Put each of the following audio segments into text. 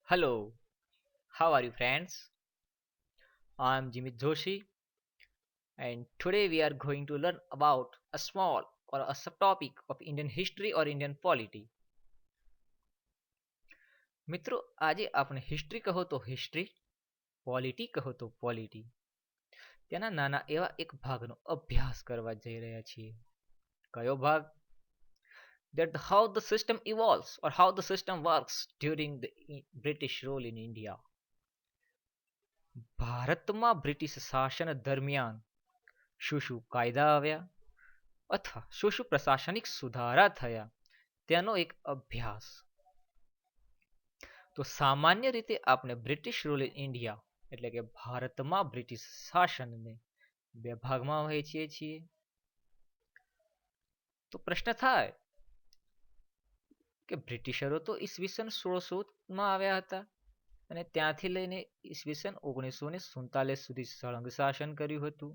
Hello, how are you, friends? I'm Jimmy Joshi, and today we are going to learn about a small or a subtopic of Indian history or Indian polity. મિત્રો આજે આપણે history કહો તો history, polity કહો તો polity. તેના નાના એવા એક ભાગનો અભ્યાસ કરવા જઈ રહ્યા છીએ. કયો ભાગ? That how the system evolves or how the system works during the British rule in India. ભારતમાં બ્રિટિશ શાસન દરમિયાન શું શું કાયદા આવ્યા અથવા શું શું પ્રશાસનિક સુધારા થયા તેનો એક અભ્યાસ. તો સામાન્ય રીતે આપણે બ્રિટિશ રૂલ ઇન ઇન્ડિયા એટલે કે ભારતમાં બ્રિટિશ શાસનને બે ભાગમાં વહેંચીએ છીએ. તો પ્રશ્ન થાય કે બ્રિટિશરો તો ઈસવીસન 1600માં આવ્યા હતા અને ત્યાંથી લઈને ઈસવીસન 1947 સુધી સળંગ શાસન કર્યું હતું.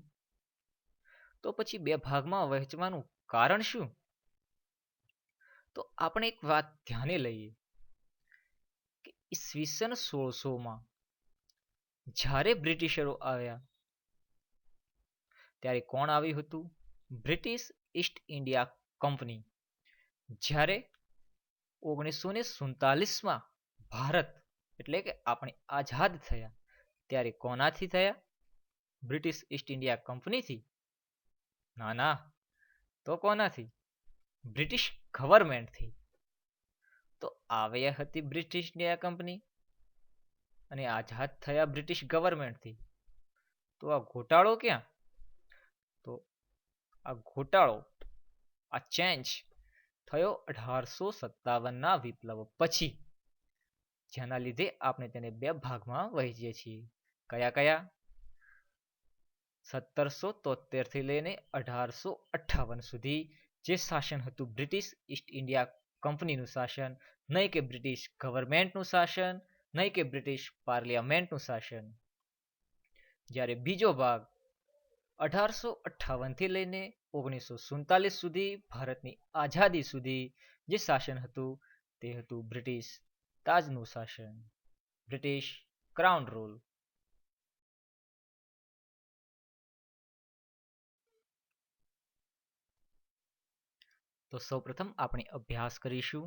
તો પછી બે ભાગમાં વહેંચવાનું કારણ શું? તો આપણે એક વાત ધ્યાને લઈએ કે ઈસવીસન 1600માં જ્યારે બ્રિટિશરો આવ્યા ત્યારે કોણ આવ્યું હતું? British East India company. જ્યારે 1947માં ભારત એટલે કે આપણે આઝાદ થયા ત્યારે કોનાથી થયા? બ્રિટિશ ઈસ્ટ ઇન્ડિયા કંપનીથી? ના ના, તો કોનાથી? બ્રિટિશ ગવર્મેન્ટથી. તો આવ્યા હતી બ્રિટિશ ઇન્ડિયા કંપની અને આઝાદ થયા બ્રિટિશ ગવર્મેન્ટથી. તો આ ઘોટાળો ક્યાં? તો આ ઘોટાળો, આ ચેન્જ થયો 1857ના વિપ્લવ પછી, જેના લીધે આપણે તેને બે ભાગમાં વહેંચીએ છીએ. કયા કયા? 1773 થી લઈને 1858 સુધી જે શાસન હતું બ્રિટિશ ઈસ્ટ ઇન્ડિયા કંપનીનું શાસન, નહીં કે બ્રિટિશ ગવર્મેન્ટનું શાસન, નહીં કે બ્રિટિશ પાર્લિયામેન્ટનું શાસન. જ્યારે બીજો ભાગ 1858 થી લઈને 1947 સુધી ભારતની આઝાદી સુધી જે શાસન હતું તે હતું બ્રિટિશ તાજનું શાસન, બ્રિટિશ ક્રાઉન રૂલ. તો સૌપ્રથમ આપણે અભ્યાસ કરીશું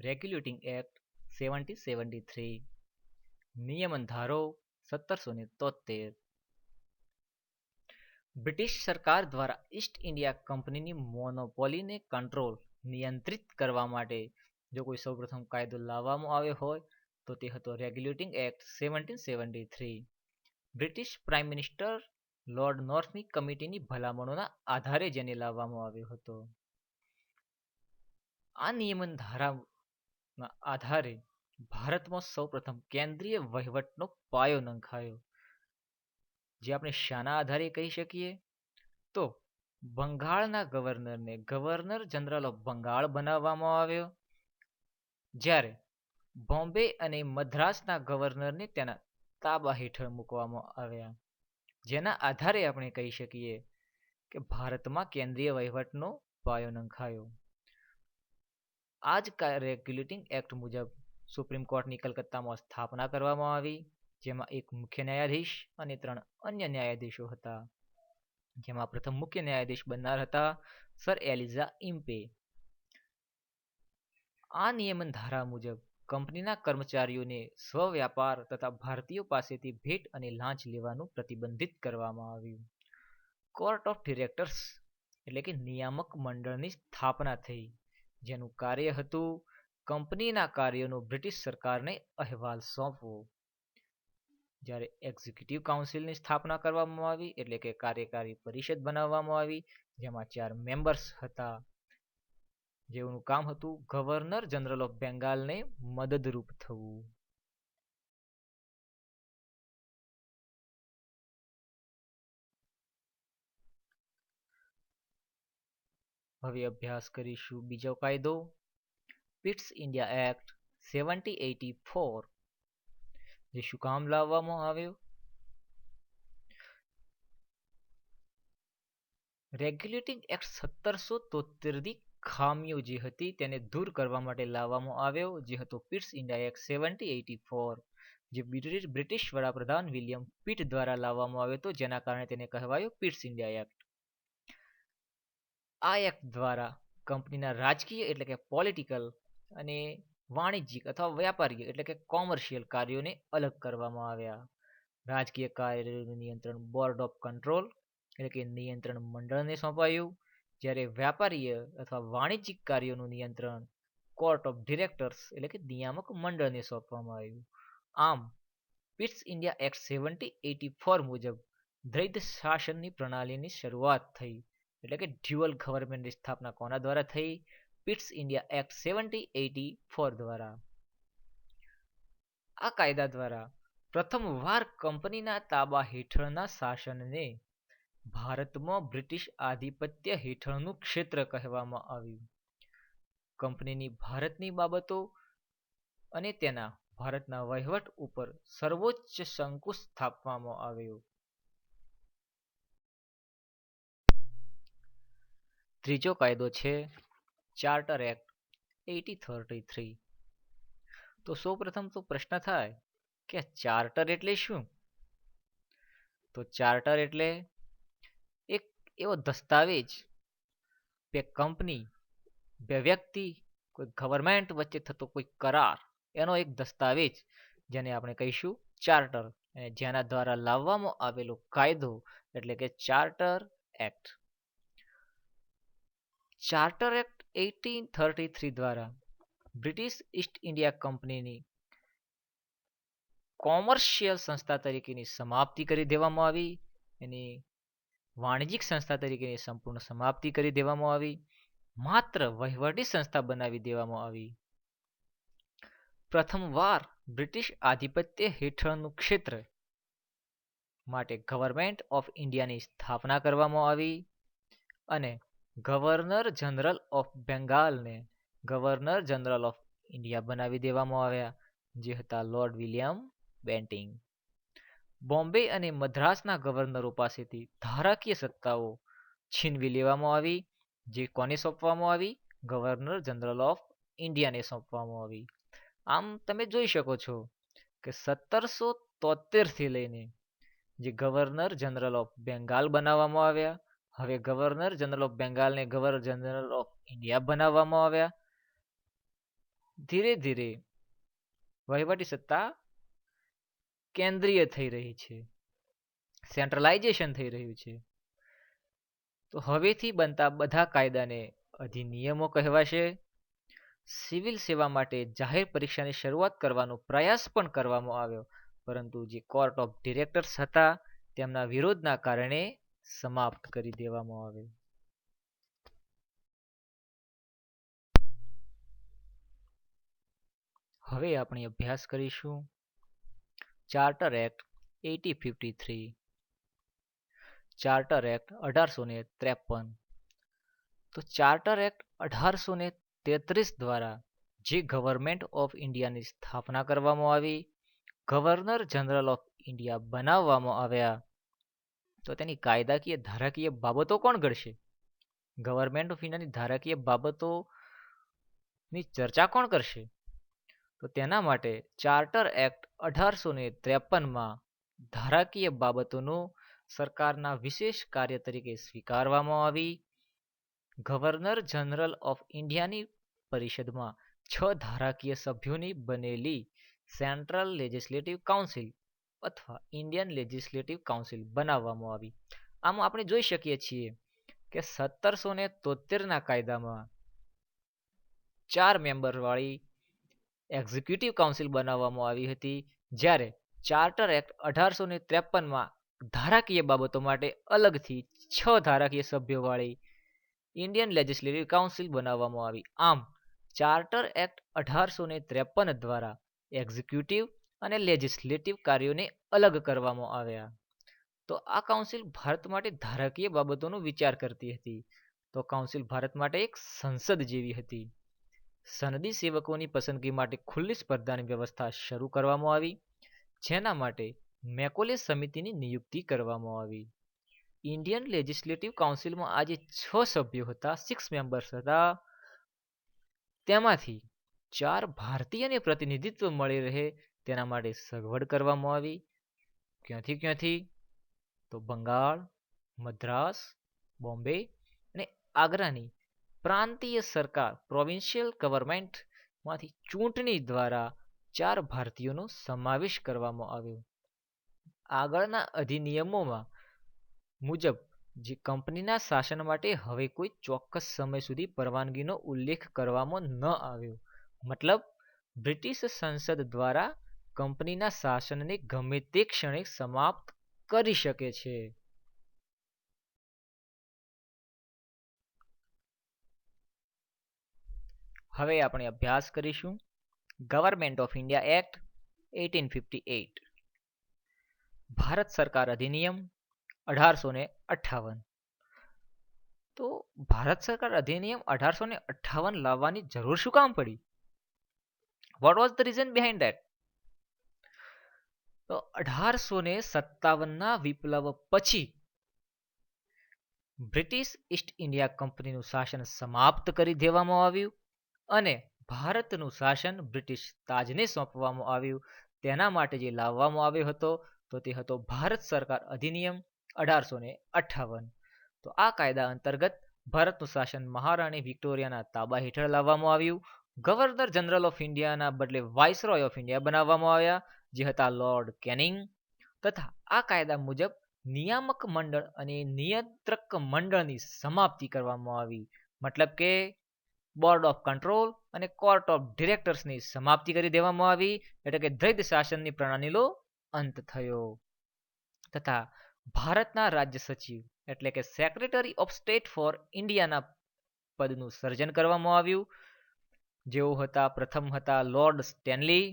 રેગ્યુલેટિંગ એક્ટ 1773, નિયમન ધારો 1773. બ્રિટિશ સરકાર દ્વારા ઈસ્ટ ઇન્ડિયા કંપનીની મોનોપોલીને કંટ્રોલ નિયંત્રિત કરવા માટે જો કોઈ સૌપ્રથમ કાયદો લાવવામાં આવ્યો હોય તો તે હતો regulating act 1773. British prime minister lord નોર્થની કમિટીની ભલામણોના આધારે જેને લાવવામાં આવ્યો હતો. આ નિયમન ધારાના આધારે ભારતમાં સૌપ્રથમ કેન્દ્રીય વહીવટનો પાયો નંખાયો. જે આપણે શાના આધારે કહી શકીએ? તો બંગાળના ગવર્નરને ગવર્નર જનરલ ઓફ બંગાળ બનાવવામાં આવ્યો, જ્યારે બોમ્બે અને મદ્રાસના ગવર્નરને તેના તાબા હેઠળ મૂકવામાં આવ્યા. જેના આધારે આપણે કહી શકીએ કે ભારતમાં કેન્દ્રીય વહીવટનો પાયો નંખાયો. આ જ રેગ્યુલેટિંગ એક્ટ મુજબ સુપ્રીમ કોર્ટની કલકત્તામાં સ્થાપના કરવામાં આવી, જેમાં એક મુખ્ય ન્યાયાધીશ અને 3 અન્ય ન્યાયાધીશો હતા. જેમાં પ્રથમ મુખ્ય ન્યાયાધીશ બનનાર હતા સર એલિઝા ઇમ્પે. આ નિયમન ધારા મુજબ કંપનીના કર્મચારીઓને સ્વ-વ્યાપાર તથા ભારતીયો પાસેથી ભેટ અને લાંચ લેવાનું પ્રતિબંધિત કરવામાં આવ્યું. કોર્ટ ઓફ ડિરેક્ટર્સ એટલે કે નિયામક મંડળની સ્થાપના થઈ, જેનું કાર્ય હતું કંપનીના કાર્યોનો બ્રિટિશ સરકારને અહેવાલ સોંપવો. જ્યારે એક્ઝિક્યુટિવ કાઉન્સિલની સ્થાપના કરવામાં આવી એટલે કે કાર્યકારી પરિષદ બનાવવામાં આવી, જેમાં 4 મેમ્બર્સ હતા, જેઓનું કામ હતું ગવર્નર જનરલ ઓફ બેંગાલને મદદરૂપ થવું. હવે અભ્યાસ કરીશું બીજો કાયદો, પિટ્સ ઇન્ડિયા એક્ટ 1784. જે શું કામ લાવવામાં આવ્યો? રેગ્યુલેટિંગ એક્ટ 1773 दी ખામીઓ જે હતી તેને દૂર કરવા માટે લાવવામાં આવ્યો, જે હતો પિટ્સ ઇન્ડિયા એક્ટ 1784, જે બ્રિટિશ વડાપ્રધાન વિલિયમ પિટ દ્વારા લાવવામાં આવ્યો હતો, જેના કારણે તેને કહેવાયો પિટ્સ ઇન્ડિયા એક્ટ. આ એક્ટ દ્વારા કંપનીના રાજકીય એટલે કે પોલિટિકલ અને વાણિજ્યિક અથવા વ્યાપારિક એટલે કે કોમર્શિયલ કાર્યોને અલગ કરવામાં આવ્યા. રાજકીય કાર્યોનું નિયંત્રણ બોર્ડ ઓફ કંટ્રોલ એટલે કે નિયંત્રણ મંડળને સોંપાયું, જ્યારે વ્યાપારીય અથવા વાણિજ્યિક કાર્યોનું નિયંત્રણ કોર્ટ ઓફ ડિરેક્ટર્સ એટલે કે નિયામક મંડળને સોંપવામાં આવ્યું. આમ પિટ્સ ઇન્ડિયા એક્ટ 1784 મુજબ દ્વૈત શાસનની પ્રણાલીની શરૂઆત થઈ, એટલે કે ડ્યુઅલ ગવર્મેન્ટની સ્થાપના કોના દ્વારા થઈ? પિટ્સ ઇન્ડિયા એક્ટ 1784 દ્વારા. આ કાયદા દ્વારા પ્રથમવાર કંપનીના તાબા હેઠળના શાસનને ભારતમાં બ્રિટિશ આધિપત્ય હેઠળનું ક્ષેત્ર કહેવામાં આવ્યું. કંપનીની ભારતની બાબતો અને તેના ભારતના વહીવટ ઉપર સર્વોચ્ચ અંકુશ સ્થાપવામાં આવ્યો. ત્રીજો કાયદો છે ચાર્ટર એક્ટ 1833. તો સૌપ્રથમ તો પ્રશ્ન થાય કે ચાર્ટર એટલે શું? તો ચાર્ટર એટલે એક એવો દસ્તાવેજ, બે કંપની, બે વ્યક્તિ, કોઈ ગવર્મેન્ટ વચ્ચે થતો કોઈ કરાર, એનો એક દસ્તાવેજ જેને આપણે કહીશું ચાર્ટર, અને જેના દ્વારા લાવવામાં આવેલો કાયદો એટલે કે ચાર્ટર એક્ટ. ચાર્ટર એક્ટ 1833 દ્વારા બ્રિટિશ ઈસ્ટ ઇન્ડિયા કંપનીની કોમર્શિયલ સંસ્થા તરીકેની સમાપ્તિ કરી દેવામાં આવી. એની વાણિજ્યિક સંસ્થા તરીકેની સંપૂર્ણ સમાપ્તિ કરી દેવામાં આવી. માત્ર વહીવટી સંસ્થા બનાવી દેવામાં આવી. પ્રથમવાર બ્રિટિશ આધિપત્ય હેઠળનું ક્ષેત્ર માટે ગવર્મેન્ટ ઓફ ઇન્ડિયાની સ્થાપના કરવામાં આવી અને ગવર્નર જનરલ ઓફ બેંગાલને ગવર્નર જનરલ ઓફ ઇન્ડિયા બનાવી દેવામાં આવ્યા, જે હતા લોર્ડ વિલિયમ બેન્ટિંગ. બોમ્બે અને મદ્રાસના ગવર્નરો પાસેથી ધારાકીય સત્તાઓ છીનવી લેવામાં આવી, જે કોને સોંપવામાં આવી? ગવર્નર જનરલ ઓફ ઇન્ડિયાને સોંપવામાં આવી. આમ તમે જોઈ શકો છો કે 1773 લઈને જે ગવર્નર જનરલ ઓફ બેંગાલ બનાવવામાં આવ્યા, હવે ગવર્નર જનરલ ઓફ બેંગાલને ગવર્નર જનરલ ઓફ ઇન્ડિયા બનાવવામાં આવ્યા. ધીરે ધીરે વહીવટી સત્તા કેન્દ્રીય થઈ રહી છે, સેન્ટ્રલાઇઝેશન થઈ રહ્યું છે. તો હવેથી બનતા બધા કાયદાને અધિનિયમો કહેવાશે. સિવિલ સેવા માટે જાહેર પરીક્ષાની શરૂઆત કરવાનો પ્રયાસ પણ કરવામાં આવ્યો, પરંતુ જે કોર્ટ ઓફ ડિરેક્ટર્સ હતા તેમના વિરોધના કારણે સમાપ્ત કરી દેવામાં આવ્યો. હવે આપણે અભ્યાસ કરીશું ચાર્ટર એક્ટ 1853. Charter act 1853. તો ચાર્ટર એક્ટ 1833 દ્વારા જે ગવર્મેન્ટ ઓફ ઇન્ડિયાની સ્થાપના કરવામાં આવી, ગવર્નર જનરલ ઓફ ઇન્ડિયા બનાવવામાં આવ્યા, તો તેની કાયદાકીય ધારાકીય બાબતો કોણ ઘડશે? ગવર્મેન્ટ ઓફ ઇન્ડિયાની ધારાકીય બાબતોની ચર્ચા કોણ કરશે? તો તેના માટે ચાર્ટર એક્ટ 1853માં ધારાકીય બાબતોનું સરકારના વિશેષ કાર્ય તરીકે સ્વીકારવામાં આવી. ગવર્નર જનરલ ઓફ ઇન્ડિયાની પરિષદમાં 6 ધારાકીય સભ્યોની બનેલી સેન્ટ્રલ લેજિસ્લેટિવ કાઉન્સિલ અથવા ઇન્ડિયન લેજિસ્લેટિવ કાઉન્સિલ બનાવવામાં આવી. આમ આપણે જોઈ શકીએ છીએ કે 1773ના કાયદામાં 4 મેમ્બર વાળી એક્ઝિક્યુટિવ કાઉન્સિલ બનાવવામાં આવી હતી, જ્યારે ચાર્ટર એક્ટ 1853માં ધારાકીય બાબતો માટે અલગથી 6 ધારાકીય સભ્યોવાળી ઇન્ડિયન લેજિસ્લેટિવ કાઉન્સિલ બનાવવામાં આવી. આમ ચાર્ટર એક્ટ 1853 દ્વારા એક્ઝિક્યુટિવ અને લેજિસ્લેટિવ કાર્યોને અલગ કરવામાં આવ્યા. તો આ કાઉન્સિલ ભારત માટે ધારાકીય બાબતોનો વિચાર કરતી હતી. તો કાઉન્સિલ ભારત માટે એક સંસદ જેવી હતી. સનદી સેવકોની પસંદગી માટે ખુલ્લી સ્પર્ધાની વ્યવસ્થા શરૂ કરવામાં આવી, જેના માટે મેકોલે સમિતિની નિયુક્તિ કરવામાં આવી. ઇન્ડિયન લેજિસ્લેટિવ કાઉન્સિલમાં આજે 6 સભ્યો હતા, 6 મેમ્બર્સ હતા. તેમાંથી 4 ભારતીયને પ્રતિનિધિત્વ મળી રહે તેના માટે સગવડ કરવામાં આવી. ક્યાંથી ક્યાંથી? તો બંગાળ, મદ્રાસ, બોમ્બે અને આગ્રાની પ્રાંતીય સરકાર પ્રોવિન્શિયલ ગવર્મેન્ટમાંથી ચૂંટણી દ્વારા 4 ભારતીયોનો સમાવેશ કરવામાં આવ્યો. આગળના અધિનિયમોમાં મુજબ જે કંપનીના શાસન માટે હવે કોઈ ચોક્કસ સમય સુધી પરવાનગીનો ઉલ્લેખ કરવામાં ન આવ્યો. મતલબ બ્રિટિશ સંસદ દ્વારા કંપનીના શાસનને ગમે તે ક્ષણે સમાપ્ત કરી શકે છે. હવે આપણે અભ્યાસ કરીશું government of India act 1858, Bharat સરકાર અધિનિયમ 1858. તો ભારત સરકાર અધિનિયમ 1858 લાવવાની જરૂર શું કામ પડી? What was the reason behind that? તો 1857ના વિપ્લવ પછી બ્રિટિશ ઈસ્ટ ઇન્ડિયા કંપનીનું શાસન સમાપ્ત કરી દેવામાં આવ્યું અને ભારતનું શાસન બ્રિટિશ તાજને સોંપવામાં આવ્યું. તેના માટે જે લાવવામાં આવ્યો હતો તો તે હતો ભારત સરકાર અધિનિયમ 1858. તો આ કાયદા અંતર્ગત ભારતનું શાસન મહારાણી વિક્ટોરિયાના તાબા હેઠળ લાવવામાં આવ્યું. ગવર્નર જનરલ ઓફ ઇન્ડિયાના બદલે વાઇસરોય ઓફ ઇન્ડિયા બનાવવામાં આવ્યા, જે હતા લોર્ડ કેનિંગ. તથા આ કાયદા મુજબ નિયામક મંડળ અને નિયંત્રક મંડળની સમાપ્તિ કરવામાં આવી. મતલબ કે બોર્ડ ઓફ કંટ્રોલ અને કોર્ટ ઓફ ડિરેક્ટર્સની સમાપ્તિ કરી દેવામાં આવી. એટલે કે દ્વૈત શાસનની પ્રણાલીનો અંત થયો. તથા ભારતના રાજ્ય સચિવ એટલે કે સેક્રેટરી ઓફ સ્ટેટ ફોર ઇન્ડિયાના પદનું સર્જન કરવામાં આવ્યું. જેઓ હતા પ્રથમ હતા લોર્ડ સ્ટેનલી.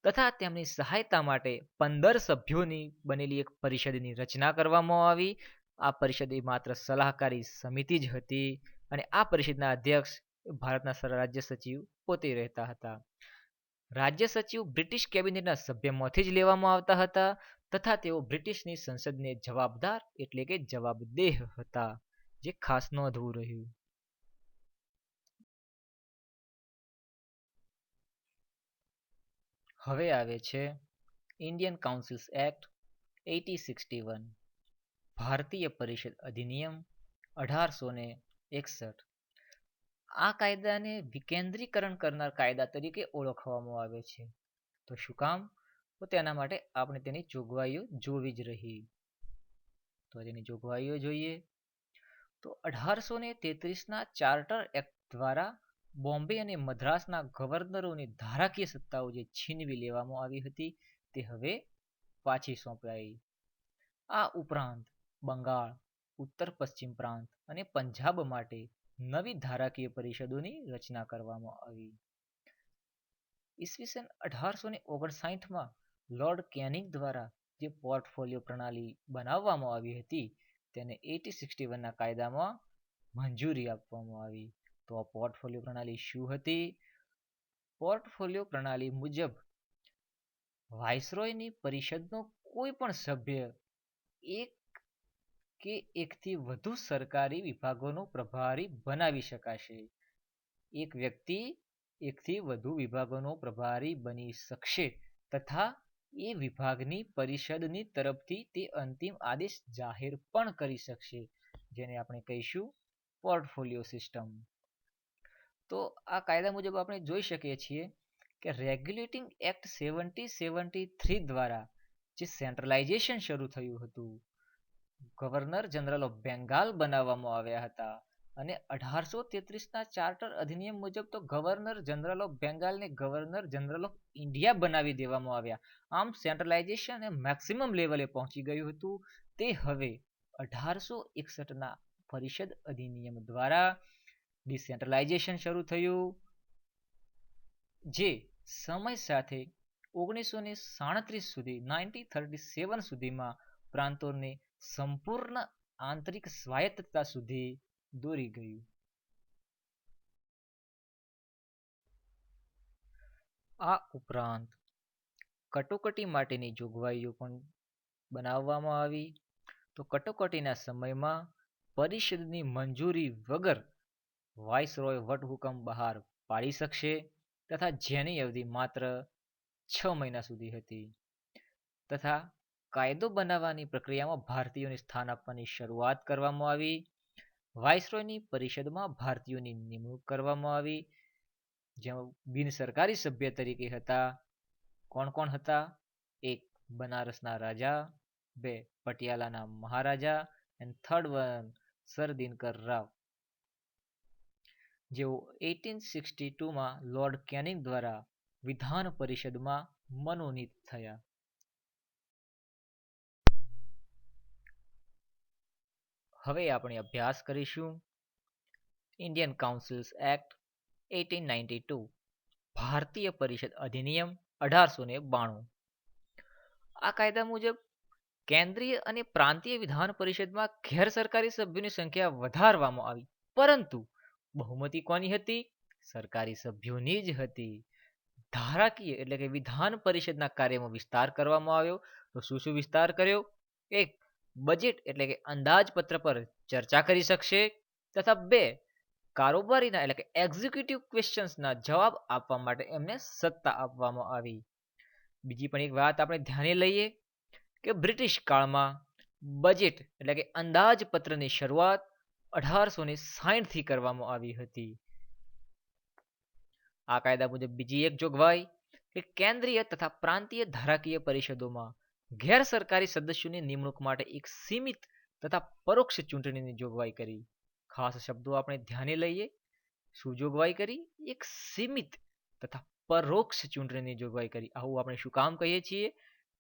તથા તેમની સહાયતા માટે 15 સભ્યોની બનેલી એક પરિષદની રચના કરવામાં આવી. આ પરિષદ એ માત્ર સલાહકારી સમિતિ જ હતી અને આ પરિષદના અધ્યક્ષ ભારતના રાજ્ય સચિવ પોતે રહેતા હતા. રાજ્ય સચિવ બ્રિટિશ કેબિનેટના સભ્યમાંથી જ લેવામાં આવતા હતા તથા તેઓ બ્રિટિશની સંસદને જવાબદાર એટલે કે જવાબદેહ હતા, જે ખાસ નોંધવું રહ્યું. હવે આવે છે ઇન્ડિયન કાઉન્સિલ્સ એક્ટ 1861, ભારતીય પરિષદ અધિનિયમ 1861. આ કાયદાને વિકેન્દ્રીકરણ કરનાર કાયદા તરીકે ઓળખવામાં આવે છે. તો શું કામ? તો તેના માટે આપણે તેની જોગવાઈઓ જોવી જ રહી. તો તેની જોગવાઈઓ જોઈએ તો 1833ના ચાર્ટર એક્ટ દ્વારા બોમ્બે અને મદ્રાસના ગવર્નરોની ધારાકીય સત્તાઓ જે છીનવી લેવામાં આવી હતી તે હવે પાછી સોંપાઈ. આ ઉપરાંત બંગાળ, ઉત્તર પશ્ચિમ પ્રાંત અને પંજાબ માટે નવી ધારાકીય પરિષદોની રચના કરવામાં આવી. ઈસવીસન 1859માં લોર્ડ કેનિંગ દ્વારા જે પોર્ટફોલિયો પ્રણાલી બનાવવામાં આવી હતી તેને 1861ના કાયદામાં મંજૂરી આપવામાં આવી. તો આ પોર્ટફોલિયો પ્રણાલી શું હતી? પોર્ટફોલિયો પ્રણાલી મુજબ વાઇસરોયની પરિષદનો કોઈ પણ સભ્ય એક કે એકથી વધુ સરકારી વિભાગોનો પ્રભારી બનાવી શકાશે. એક વ્યક્તિ એકથી વધુ વિભાગોનો પ્રભારી બની શકશે તથા એ વિભાગની પરિષદની તરફથી તે અંતિમ આદેશ જાહેર પણ કરી શકશે, જેને આપણે કહીશું પોર્ટફોલિયો સિસ્ટમ. તો આ કાયદા મુજબ આપણે જોઈ શકીએ છીએ કે રેગ્યુલેટિંગ એક્ટ 1773 દ્વારા જે સેન્ટ્રલાઇઝેશન શરૂ થયું હતું, ગવર્નર જનરલ ઓફ બેંગાલ બનાવવામાં આવ્યા હતા અને 1833ના ચાર્ટર અધિનિયમ મુજબ તો ગવર્નર જનરલ ઓફ બેંગાલને ગવર્નર જનરલ ઓફ ઇન્ડિયા બનાવી દેવામાં આવ્યા. આમ સેન્ટ્રલાઇઝેશન મેક્સિમમ લેવલે પહોંચી ગયું હતું. તે હવે 1861ના પરિષદ અધિનિયમ દ્વારા ડિસેન્ટ્રલાઇઝેશન શરૂ થયું, જે સમય સાથે 1937 સુધી 1937 સુધીમાં પ્રાંતોને સંપૂર્ણ આંતરિક સ્વાયત્તતા સુધી દોરી ગયું. આ ઉપરાંત કટોકટી માટેની જોગવાઈઓ પણ બનાવવામાં આવી. તો કટોકટીના સમયમાં પરિષદની મંજૂરી વગર વાઇસરોય વટહુકમ બહાર પાડી શકશે તથા જેની અવધિ માત્ર 6 મહિના સુધી હતી તથા કાયદો બનાવવાની પ્રક્રિયામાં ભારતીયોને સ્થાન આપવાની શરૂઆત કરવામાં આવી. વાઇસરોયની પરિષદમાં ભારતીયોની નિમણૂક કરવામાં આવી. જેમાં બિન સરકારી સભ્ય તરીકે હતા કોણ કોણ હતા? એક બનારસના રાજા, બે પટિયાલાના મહારાજા એન્ડ થર્ડ વન સર દિનકર રાવ, જેઓ 1862માં લોર્ડ કેનિંગ દ્વારા વિધાન પરિષદમાં મનોનીત થયા. હવે આપણે અભ્યાસ કરીશું ઇન્ડિયન કાઉન્સિલ્સ એક્ટ 1892, ભારતીય પરિષદ અધિનિયમ 1892. આ કાયદા મુજબ કેન્દ્રીય અને પ્રાંતીય વિધાન પરિષદમાં ગેરસરકારી સભ્યોની સંખ્યા વધારવામાં આવી, પરંતુ બહુમતી કોની હતી? સરકારી સભ્યોની જ હતી. ધારાકીય એટલે કે વિધાન પરિષદના કાર્યમાં વિસ્તાર કરવામાં આવ્યો. તો શું શું વિસ્તાર કર્યો? એક, બજેટ એટલે કે અંદાજપત્ર પર ચર્ચા કરી શકશે તથા બે, કારોબારીના એટલે કે એક્ઝિક્યુટિવ ક્વેશ્ચન્સના જવાબ આપવા માટે એમને સત્તા આપવામાં આવી. બીજી પણ એક વાત આપણે ધ્યાને લઈએ કે બ્રિટિશ કાળમાં બજેટ એટલે કે અંદાજપત્રની શરૂઆત 1860થી કરવામાં આવી હતી. આ કાયદા મુજબ બીજી એક જોગવાઈ કે કેન્દ્રીય તથા પ્રાંતીય ધારાકીય પરિષદોમાં ગેરસરકારી સદસ્યોની નિમણૂક માટે એક સીમિત તથા પરોક્ષ ચૂંટણીની જોગવાઈ કરી. ખાસ શબ્દો આપણે ધ્યાને લઈએ. શું જોગવાઈ કરી? એક સીમિત તથા પરોક્ષ ચૂંટણીની જોગવાઈ કરી. આવું આપણે શું કામ કહીએ છીએ?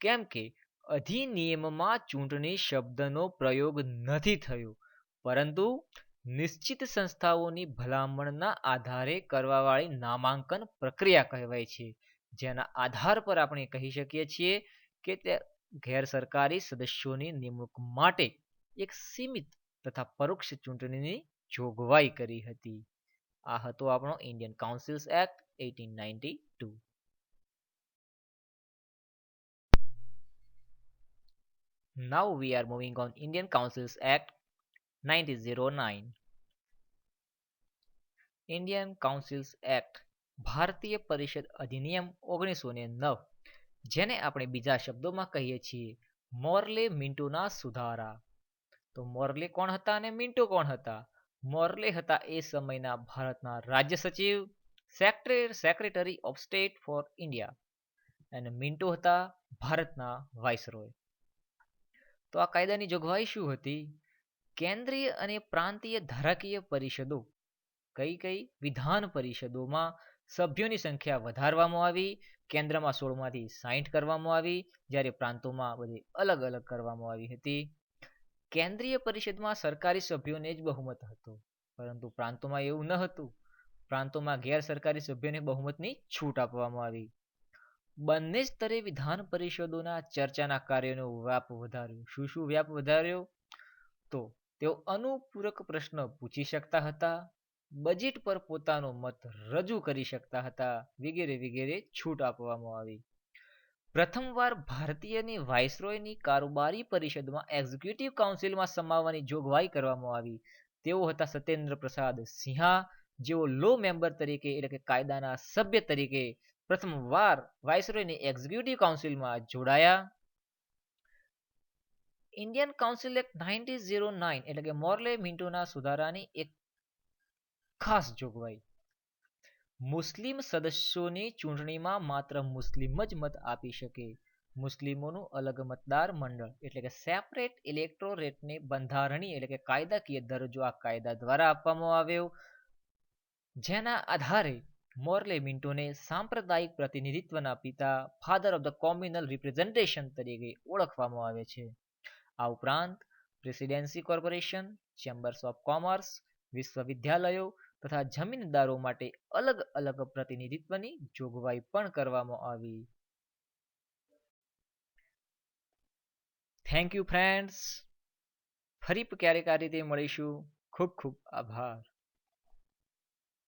કેમ કે અધિનિયમમાં ચૂંટણી શબ્દનો પ્રયોગ નથી થયો, પરંતુ નિશ્ચિત સંસ્થાઓની ભલામણના આધારે કરવાવાળી નામાંકન પ્રક્રિયા કહેવાય છે, જેના આધાર પર આપણે કહી શકીએ છીએ કે તે ગેરસરકારી સદસ્યોની નિમણૂક માટે એક સીમિત તથા પરોક્ષ ચૂંટણીની જોગવાઈ કરી હતી. આ હતો આપણો Indian councils act 1892. Now we are moving on Indian Councils Act 1909. Indian councils act ભારતીય પરિષદ અધિનિયમ 1909, જેને આપણે બીજા શબ્દોમાં કહીએ છીએ મોર્લે મિન્ટોના સુધારા. તો મોર્લે કોણ હતા અને મિન્ટો કોણ હતા? મોર્લે હતા એ સમયના ભારતના રાજ્ય સચિવ, secretary of state for India, અને મિન્ટો હતા ભારતના વાઇસરોય. તો આ કાયદાની જોગવાઈ શું હતી? કેન્દ્રીય અને પ્રાંતીય ધારાકીય પરિષદો કઈ કઈ? વિધાન પરિષદોમાં સભ્યોની સંખ્યા વધારવામાં આવી. કેન્દ્રમાં 16માંથી 60 કરવામાં આવી, જ્યારે પ્રાંતોમાં બધી અલગ અલગ કરવામાં આવી હતી. કેન્દ્રીય પરિષદમાં સરકારી સભ્યોને જ બહુમત હતું, પરંતુ પ્રાંતોમાં એવું ન હતું. પ્રાંતોમાં ગેરસરકારી સભ્યોને બહુમતની છૂટ આપવામાં આવી. બંને સ્તરે વિધાન પરિષદોના ચર્ચાના કાર્યનો વ્યાપ વધાર્યો. શું શું વ્યાપ વધાર્યો? તો તેઓ અનુપૂરક પ્રશ્ન પૂછી શકતા હતા, બજેટ પર પોતાનો મત રજૂ કરી શકતા હતા, વગેરે વગેરે છૂટ આપવામાં આવી. પ્રથમવાર ભારતીયની વાઇસરોયની કારોબારી પરિષદમાં એક્ઝિક્યુટિવ કાઉન્સિલમાં સમાવવાની જોગવાઈ કરવામાં આવી. તેઓ હતા સત્યેન્દ્ર પ્રસાદ સિંહા, જેઓ લો મેમ્બર તરીકે એટલે કે કાયદાના સભ્ય તરીકે પ્રથમવાર વાઇસરોયની એક્ઝિક્યુટિવ કાઉન્સિલમાં જોડાયા. ઇન્ડિયન કાઉન્સિલ એક્ટ 1909 એટલે કે મોર્લે મિન્ટોના સુધારાની એક ખાસ જોગવાઈ: મુસ્લિમ સદસ્યોની ચૂંટણીમાં માત્ર મુસ્લિમ જ મત આપી શકે. મુસ્લિમોનું અલગ મતદાર મંડળ એટલે કે સેપરેટ ઇલેક્ટોરેટને બંધારણીય એટલે કે કાયદાકીય દરજ્જો આ કાયદા દ્વારા આપવામાં આવ્યો, જેના આધારે મોર્લે મિન્ટોને સાંપ્રદાયિક પ્રતિનિધિત્વના પિતા, father of the communal representation તરીકે ઓળખવામાં આવે છે. આ ઉપરાંત presidency corporation, chambers of commerce, વિશ્વવિદ્યાલયો તથા જમીનદારો માટે અલગ અલગ પ્રતિનિધિત્વની જોગવાઈ પણ કરવામાં આવી. Thank you friends. ફરી ક્યારેક આ રીતે મળીશું. ખૂબ ખૂબ આભાર.